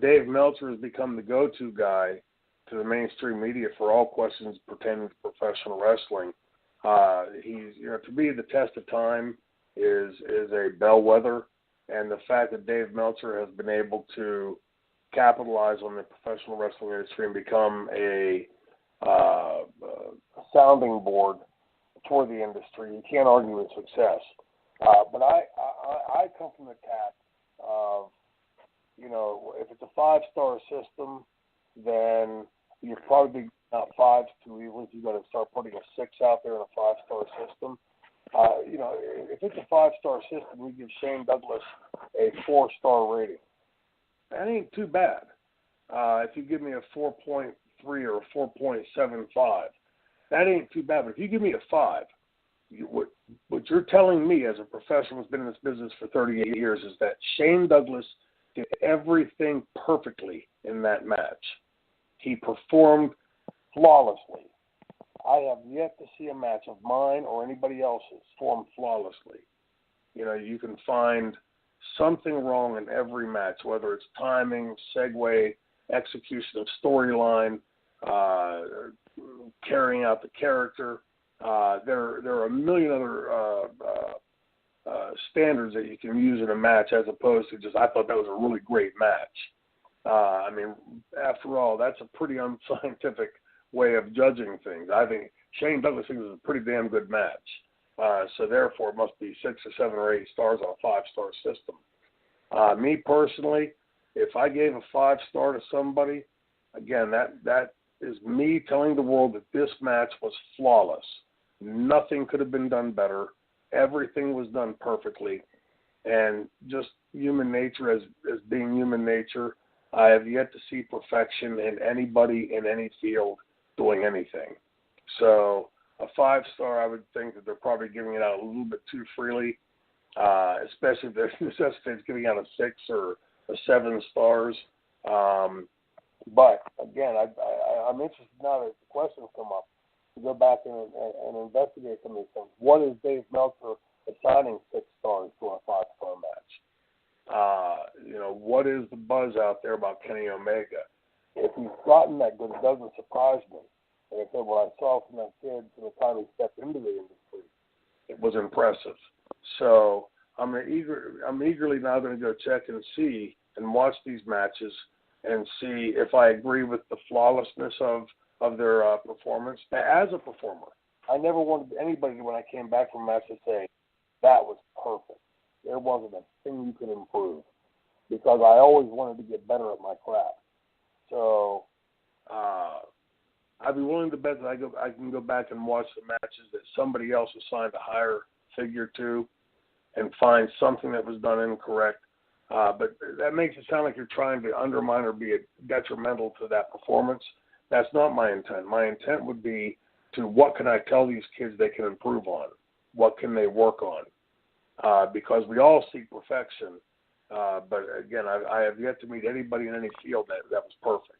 Dave Meltzer has become the go-to guy to the mainstream media for all questions pertaining to professional wrestling. He's, to me, the test of time is a bellwether, and the fact that Dave Meltzer has been able to capitalize on the professional wrestling industry and become a sounding board for the industry, you can't argue with success. But I come from the tack of, if it's a five-star system, then you're probably not fives too easily. You've got to start putting a six out there in a five-star system. If it's a five-star system, we give Shane Douglas a four-star rating. That ain't too bad. If you give me a 4.3 or a 4.75, that ain't too bad. But if you give me a 5, what you're telling me as a professional who's been in this business for 38 years is that Shane Douglas did everything perfectly in that match. He performed flawlessly. I have yet to see a match of mine or anybody else's form flawlessly. You can find something wrong in every match, whether it's timing, segue, execution of storyline, carrying out the character. There are a million other standards that you can use in a match as opposed to just, I thought that was a really great match. After all, that's a pretty unscientific way of judging things. I think Shane Douglas thinks it's a pretty damn good match. So therefore, it must be 6 or 7 or 8 stars on a 5-star system. Me personally, if I gave a 5-star to somebody, again, that is me telling the world that this match was flawless. Nothing could have been done better. Everything was done perfectly. And just human nature as being human nature, I have yet to see perfection in anybody in any field doing anything. So a 5-star, I would think that they're probably giving it out a little bit too freely, especially if they're necessitates giving out a 6 or a 7 stars. But again, I'm interested now that the questions come up to go back and investigate some of these things. What is Dave Meltzer assigning 6 stars to a 5-star match? What is the buzz out there about Kenny Omega? If he's gotten that good, it doesn't surprise me. And I said, what I saw from that kid from the time he stepped into the industry, it was impressive. So I'm eagerly now going to go check and see and watch these matches and see if I agree with the flawlessness of their performance. As a performer, I never wanted anybody, when I came back from a match, to say, that was perfect. There wasn't a thing you could improve, because I always wanted to get better at my craft. So I'd be willing to bet that I can go back and watch the matches that somebody else assigned a higher figure to and find something that was done incorrect. But that makes it sound like you're trying to undermine or be detrimental to that performance. That's not my intent. My intent would be to, what can I tell these kids they can improve on? What can they work on? Because we all seek perfection. But again, I have yet to meet anybody in any field that was perfect.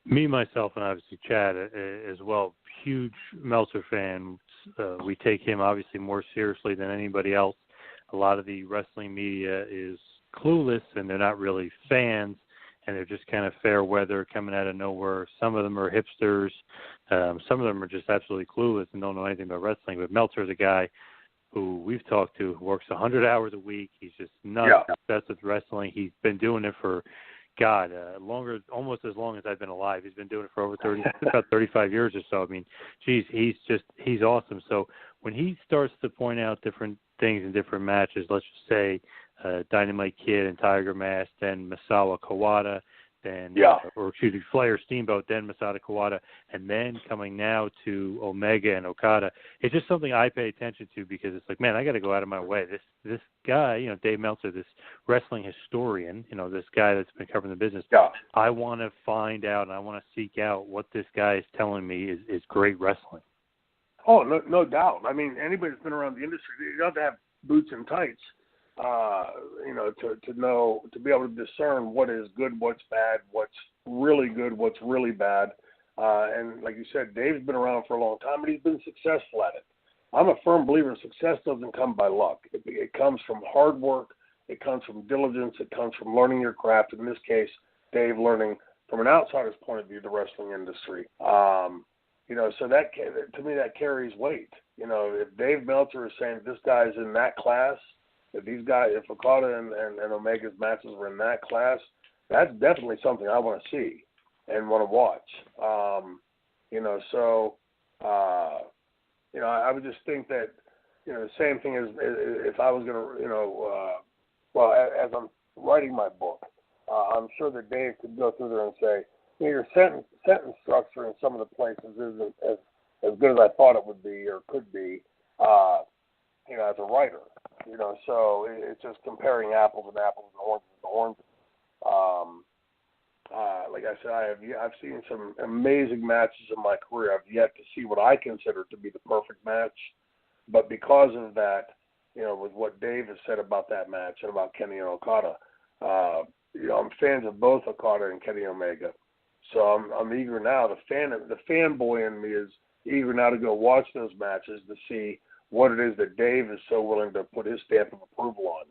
Me, myself, and obviously Chad as well, huge Meltzer fan. We take him obviously more seriously than anybody else. A lot of the wrestling media is clueless, and they're not really fans, and they're just kind of fair weather coming out of nowhere. Some of them are hipsters. Some of them are just absolutely clueless and don't know anything about wrestling. But Meltzer is a guy who we've talked to who works 100 hours a week. He's just nuts obsessed with wrestling. He's been doing it for, almost as long as I've been alive. He's been doing it for over about 35 years or so. I mean, geez, he's awesome. So when he starts to point out different things in different matches, let's just say Dynamite Kid and Tiger Mask, then Misawa Kawada, then Flair Steamboat, then Masada Kawada, and then coming now to Omega and Okada. It's just something I pay attention to, because it's like, man, I got to go out of my way. This guy, Dave Meltzer, this wrestling historian, this guy that's been covering the business. Yeah. I want to find out and I want to seek out what this guy is telling me is great wrestling. Oh, no doubt. I mean, anybody that's been around the industry, you have to have boots and tights. To know, to be able to discern what is good, what's bad, what's really good, what's really bad. And like you said, Dave's been around for a long time, and he's been successful at it. I'm a firm believer success doesn't come by luck. It comes from hard work It comes from diligence. It comes from learning your craft. In this case, Dave learning from an outsider's point of view the wrestling industry. So that, to me, that carries weight. If Dave Meltzer is saying this guy's in that class, if Okada and Omega's matches were in that class, that's definitely something I want to see and want to watch. I would just think that, the same thing as if I was going to, as I'm writing my book, I'm sure that Dave could go through there and say, your sentence structure in some of the places isn't as good as I thought it would be or could be, as a writer. So it's just comparing apples and apples and oranges and oranges. Like I said, I've seen some amazing matches in my career. I've yet to see what I consider to be the perfect match, but because of that, with what Dave has said about that match and about Kenny and Okada, I'm fans of both Okada and Kenny Omega. So I'm eager now. The fanboy in me is eager now to go watch those matches to see what it is that Dave is so willing to put his stamp of approval on.